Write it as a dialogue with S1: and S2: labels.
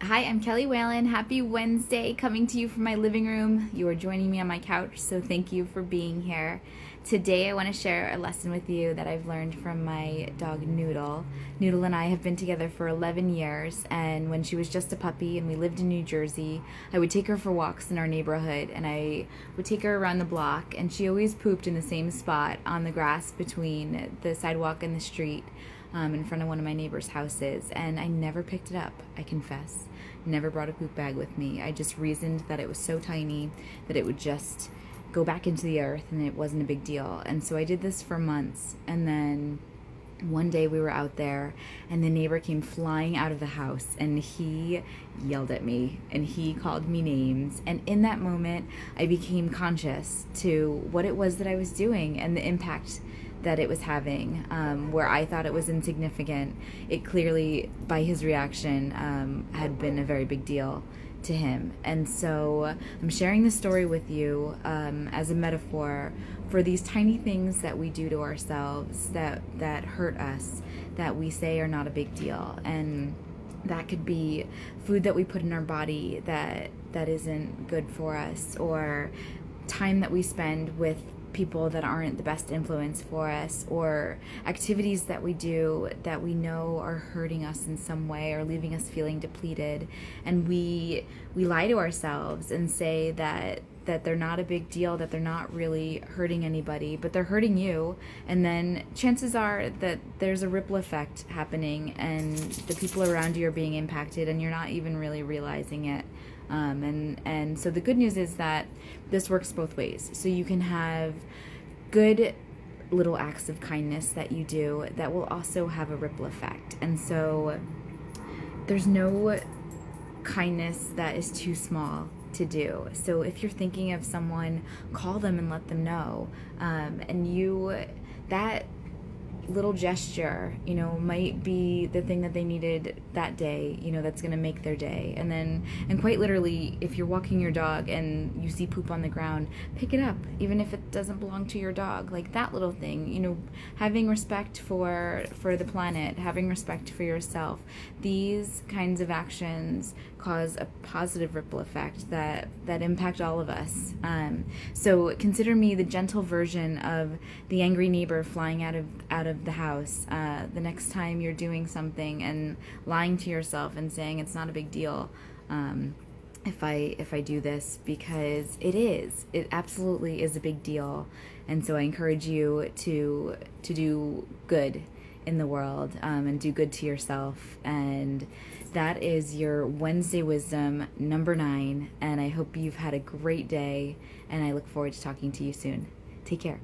S1: Hi, I'm Kelly Whalen. Happy Wednesday, coming to you from my living room. You are joining me on my couch, so thank you for being here. Today, I want to share a lesson with you that I've learned from my dog Noodle. Noodle and I have been together for 11 years, and when she was just a puppy and we lived in New Jersey, I would take her for walks in our neighborhood, and I would take her around the block, and she always pooped in the same spot on the grass between the sidewalk and the street. In front of one of my neighbor's houses, and I never picked it up, I confess. Never brought a poop bag with me. I just reasoned that it was so tiny that it would just go back into the earth and it wasn't a big deal. And so I did this for months, and then one day we were out there and the neighbor came flying out of the house and he yelled at me and he called me names, and in that moment I became conscious to what it was that I was doing and the impact that it was having. Where I thought it was insignificant, it clearly, by his reaction, had been a very big deal to him. And so I'm sharing this story with you as a metaphor for these tiny things that we do to ourselves that hurt us, that we say are not a big deal. And that could be food that we put in our body that isn't good for us, or time that we spend with people that aren't the best influence for us, or activities that we do that we know are hurting us in some way or leaving us feeling depleted, and we lie to ourselves and say that they're not a big deal, that they're not really hurting anybody, but they're hurting you. And then chances are that there's a ripple effect happening and the people around you are being impacted and you're not even really realizing it. And so the good news is that this works both ways. So you can have good little acts of kindness that you do that will also have a ripple effect. And so there's no kindness that is too small to do. So if you're thinking of someone, call them and let them know. That little gesture, might be the thing that they needed that day, that's going to make their day. And quite literally, if you're walking your dog and you see poop on the ground, pick it up, even if it doesn't belong to your dog. Like that little thing, having respect for the planet, having respect for yourself. These kinds of actions cause a positive ripple effect that impact all of us. So consider me the gentle version of the angry neighbor flying out of the house. The next time you're doing something and lying to yourself and saying it's not a big deal, if I do this, because it absolutely is a big deal. And so I encourage you to do good in the world, and do good to yourself. And that is your Wednesday wisdom number 9. And I hope you've had a great day, and I look forward to talking to you soon. Take care.